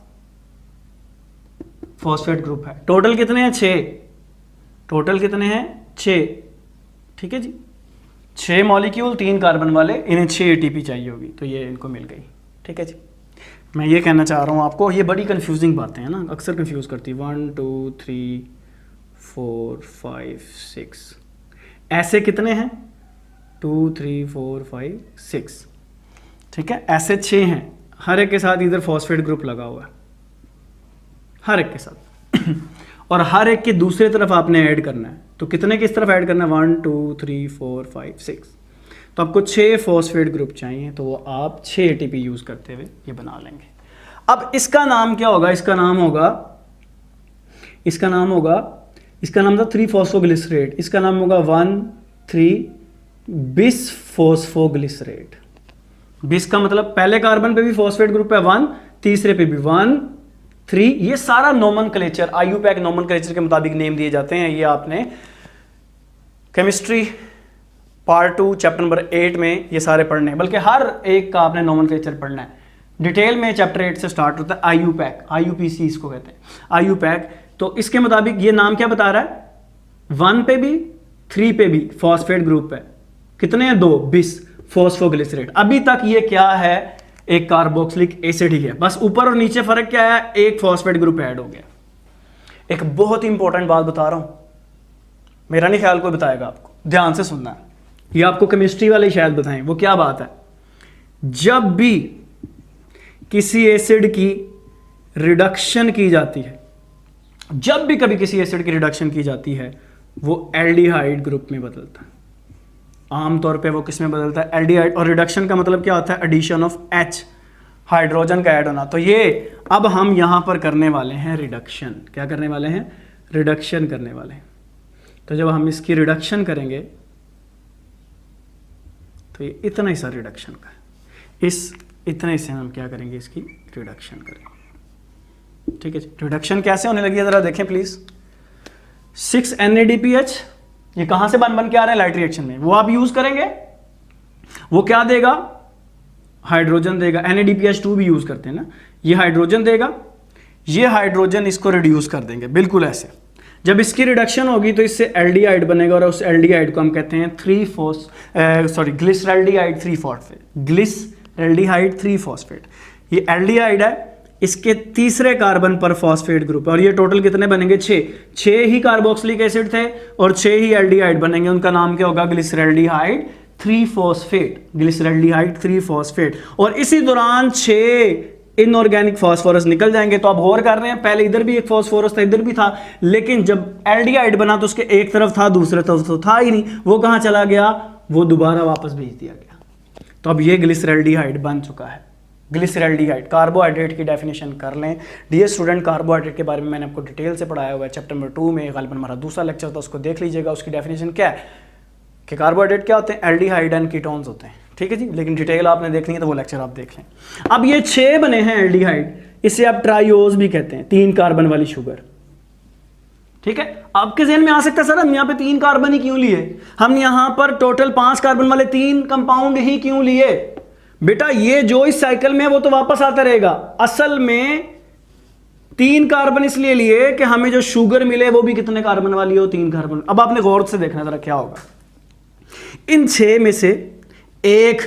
फॉस्फेट ग्रुप है। टोटल कितने हैं? 6। टोटल कितने हैं? 6, ठीक है जी। 6 मॉलिक्यूल 3 कार्बन वाले, इन्हें 6 ATP चाहिए होगी, तो ये इनको मिल गई, ठीक है जी। मैं ये कहना चाह रहा हूं आपको, ये बड़ी कंफ्यूजिंग बातें हैं ना, अक्सर कंफ्यूज करती है। 1 2 3 4 5 6 ऐसे कितने हैं? 2 3 4 5 6, ठीक है। ऐसे 6 हैं, हर एक के साथ इधर फॉस्फेट ग्रुप लगा हुआ है, हर एक के साथ और हर एक के दूसरे तरफ आपने ऐड करना है। तो कितने किस तरफ ऐड करना है? 1 2 3 4 5 6। तो आपको 6 फॉस्फेट ग्रुप चाहिए, तो वो आप 6 ATP यूज करते हुए ये बना लेंगे। अब इसका नाम क्या होगा? इसका नाम था 3-फॉस्फोग्लिसरेट। इसका नाम होगा 1,3-बिस-फॉस्फोग्लिसरेट। बिस का मतलब पहले कार्बन पे भी फॉस्फेट ग्रुप है 1, तीसरे पे भी 1 3। ये सारा नोमेनक्लेचर, IUPAC नोमेनक्लेचर के मुताबिक नेम दिए जाते हैं। ये आपने केमिस्ट्री पार्ट 2 चैप्टर नंबर 8 में ये सारे पढ़ने हैं, बल्कि हर एक का आपने नोमेनक्लेचर पढ़ना है डिटेल में। चैप्टर 8 से स्टार्ट होता है IUPAC, IUPC इसको कहते हैं, IUPAC। तो इसके मुताबिक ये नाम क्या बता रहा है? 1 पे भी 3 पे भी फॉस्फेट ग्रुप है। कितने हैं? 2, बिस फॉस्फोग्लिसरेट। अभी तक ये क्या है? एक कार्बोक्सिलिक एसिड ही है, बस ऊपर और नीचे फर्क क्या है? एक फॉस्फेट ग्रुप ऐड हो गया। एक बहुत इंपॉर्टेंट बात बता रहा हूं, मेरा नहीं ख्याल कोई बताएगा आपको, ध्यान से सुनना है। ये आपको केमिस्ट्री वाले शायद बताएं। वो क्या बात है? जब भी किसी एसिड की रिडक्शन की जाती है, जब भी कभी किसी एसिड की रिडक्शन की जाती है, वो एल्डिहाइड ग्रुप में बदलता है। आमतौर पे वो किस में बदलता है? एल्डिहाइड। और रिडक्शन का मतलब क्या होता है? एडिशन ऑफ H, हाइड्रोजन का ऐड होना। तो ये अब हम यहां पर करने वाले हैं रिडक्शन। क्या करने वाले हैं? रिडक्शन करने वाले हैं। तो जब हम इसकी रिडक्शन करेंगे तो ये इतना ही सा रिडक्शन का, इस इतने से हम क्या करेंगे? इसकी रिडक्शन करेंगे, ठीक है। रिडक्शन कैसे होने लगी है जरा देखें प्लीज। 6 NADPH, ये कहां से बन के आ रहे हैं? लाइट रिएक्शन में। वो आप यूज करेंगे, वो क्या देगा? हाइड्रोजन देगा। NADPH2 भी यूज करते हैं ना, ये हाइड्रोजन देगा, ये हाइड्रोजन इसको रिड्यूस कर देंगे, बिल्कुल ऐसे। जब इसकी रिडक्शन होगी तो इससे एल्डिहाइड बनेगा, और उस एल्डिहाइड को हम कहते हैं ग्लिसरल्डिहाइड 3-फॉस्फेट। ग्लिसरल्डिहाइड 3-फॉस्फेट। ये एल्डिहाइड है, इसके तीसरे कार्बन पर फॉस्फेट ग्रुप है, और ये टोटल कितने बनेंगे? 6 ही कार्बोक्सिलिक एसिड थे और 6 ही एल्डिहाइड बनेंगे। उनका नाम क्या होगा? ग्लिसरल्डिहाइड 3-फॉस्फेट। ग्लिसरल्डिहाइड 3-फॉस्फेट। और इसी दौरान 6 इनऑर्गेनिक फॉस्फोरस निकल जाएंगे। तो आप गौर कर रहे हैं, पहले इधर भी एक फॉस्फोरस था, इधर भी था, लेकिन जब एल्डिहाइड बना तो उसके एक तरफ था, दूसरे तरफ तो था ही नहीं। वो कहां चला गया? वो दोबारा वापस भेज दिया गया। तो अब ये ग्लिसरल्डिहाइड बन चुका है। ग्लिसरल्डिहाइड कार्बोहाइड्रेट की डेफिनेशन कर लें। डियर स्टूडेंट, कार्बोहाइड्रेट के बारे में मैंने आपको डिटेल से पढ़ाया हुआ है चैप्टर नंबर 2 में, गालिबन हमारा दूसरा लेक्चर था, उसको देख लीजिएगा। उसकी डेफिनेशन क्या है कि कार्बोहाइड्रेट क्या होते हैं? एल्डिहाइड एंड कीटोन्स होते हैं, ठीक है जी। लेकिन डिटेल आपने देखनी है तो वो लेक्चर आप देख लें। अब ये 6 बने हैं एल्डिहाइड, इसे आप ट्राइओज भी कहते हैं, 3 कार्बन वाली शुगर, ठीक है। आपके जहन में आ सकता है सर हम यहाँ पे 3 कार्बन ही क्यों लिए? हम यहाँ पर टोटल 5 कार्बन वाले 3 कंपाउंड ही क्यों लिए? बेटा ये जो इस साइकिल में है वो तो वापस आता रहेगा। असल में 3 कार्बन इसलिए लिए कि हमें जो शुगर मिले वो भी कितने कार्बन वाली हो, 3 कार्बन। अब आपने गौर से देखना जरा क्या होगा, इन 6 में से एक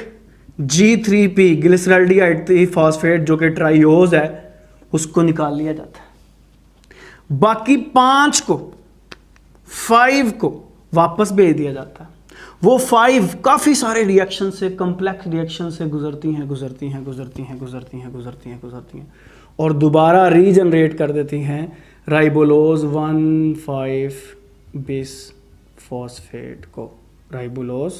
G3P ग्लिसरॉल्डिहाइड फॉस्फेट जो कि ट्राइयोज है उसको निकाल लिया जाता है, बाकी 5 को वापस भेज दिया जाता है। वो 5 काफी सारे रिएक्शन से, कॉम्प्लेक्स रिएक्शन से गुजरती हैं और दोबारा रीजनरेट कर देती हैं राइबोलोज 1,5 बिस फॉस्फेट को, राइबोलोज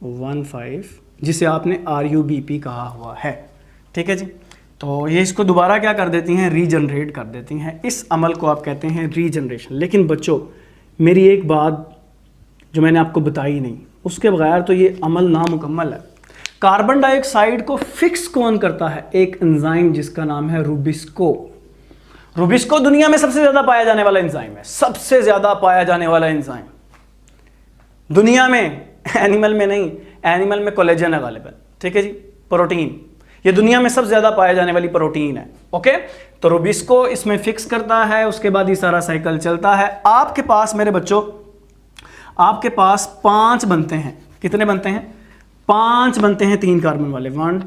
1,5 जिसे आपने RUBP कहा हुआ है। ठीक है जी, तो ये इसको दोबारा क्या कर देती हैं, रीजनरेट कर देती हैं। इस अमल को आप कहते हैं रीजनरेशन। लेकिन बच्चों मेरी एक बात जो मैंने आपको बताई नहीं, उसके बगैर तो ये अमल नामुकम्मल है। कार्बन डाइऑक्साइड को फिक्स कौन करता है, एक एंजाइम जिसका नाम है रूबिस्को। रूबिस्को दुनिया में सबसे ज्यादा पाया जाने वाला एंजाइम है, सबसे ज्यादा पाया जाने वाला एंजाइम दुनिया में, एनिमल में नहीं, एनिमल में कोलेजन है गालिबन। ठीक है जी, प्रोटीन, ये दुनिया में सबसे ज्यादा पाया जाने वाली प्रोटीन है। ओके, तो रूबिस्को इसमें फिक्स करता है, उसके बाद ये सारा साइकिल चलता है। आपके पास मेरे बच्चों, आपके पास 5 बनते हैं, कितने बनते हैं, 5 बनते हैं 3 कार्बन वाले। 1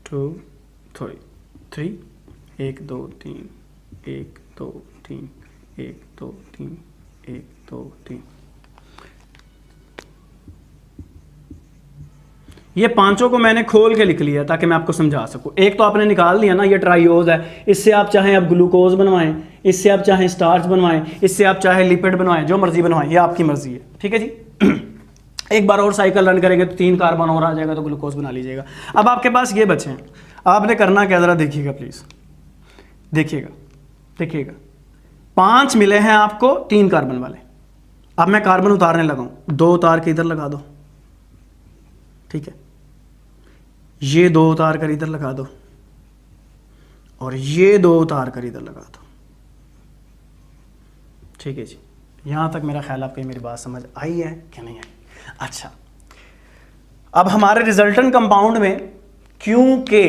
2 3, 1 2 3, 1 2 3, 1 2 3, 1 2 3। ये 5 को मैंने खोल के लिख लिया ताकि मैं आपको समझा सकूं। एक तो आपने निकाल दिया ना, ये ट्राइयोज है, इससे आप चाहें आप ग्लूकोज बनवाएं, इससे आप चाहें स्टार्च बनवाएं, इससे आप चाहें लिपिड बनवाएं, जो मर्जी बनवाएं, ये आपकी मर्जी है। ठीक है जी। एक बार और साइकिल रन करेंगे तो 3 कार्बन और आ जाएगा, तो ग्लूकोज बना लीजिएगा। अब आपके पास ये बचे हैं, आपने करना क्या, जरा देखिएगा प्लीज, देखिएगा 5 मिले हैं आपको 3 कार्बन वाले। अब मैं कार्बन उतारने लगा हूं, 2 उतार के इधर लगा दो। ठीक है, ये 2 उतार कर इधर लगा दो और ये 2 उतार कर इधर लगा दो। ठीक है जी, यहां तक मेरा ख्याल आपको मेरी बात समझ आई है कि नहीं आई? अच्छा, अब हमारे रिजल्टेंट कंपाउंड में क्योंकि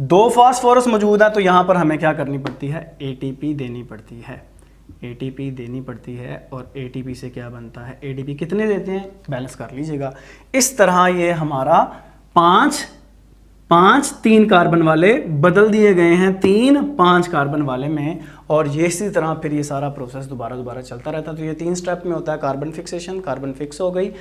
2 फास्फोरस मौजूद है तो यहां पर हमें क्या करनी पड़ती है, ATP देनी पड़ती है, ATP देनी पड़ती है। और ATP से क्या बनता है, ATP कितने देते हैं, बैलेंस कर लीजिएगा। इस तरह ये हमारा 5 3 कार्बन वाले बदल दिए गए हैं 3 5 कार्बन वाले में, और ये इसी तरह फिर ये सारा प्रोसेस दोबारा चलता रहता है। तो ये 3 स्टेप में होता है कार्बन फिक्सेशन, कार्बन फिक्स हो गई।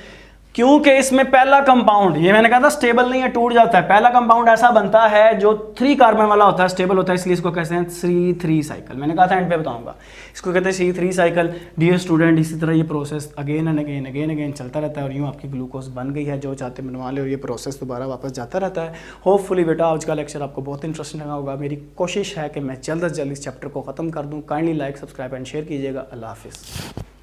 क्योंकि इसमें पहला कंपाउंड, ये मैंने कहा था स्टेबल नहीं है, टूट जाता है। पहला कंपाउंड ऐसा बनता है जो 3 कार्बन वाला होता है, स्टेबल होता है, इसलिए इसको कहते हैं C3 साइकिल। मैंने कहा था एंड पे बताऊंगा, इसको कहते हैं C3 साइकिल। डियर स्टूडेंट, इसी तरह ये प्रोसेस अगेन एंड अगेन चलता रहता है और यूँ आपकी ग्लूकोज बन गई है। जो चाहते बनवा ले, और ये प्रोसेस दोबारा वापस जाता रहता है। होपफुली बेटा आज का लेक्चर आपको बहुत इंटरेस्टिंग लगा होगा। मेरी कोशिश है कि मैं जल्द से जल्द इस चैप्टर को ख़त्म कर दूँ। Kindly like, subscribe and share कीजिएगा। अल्लाह हाफिज़।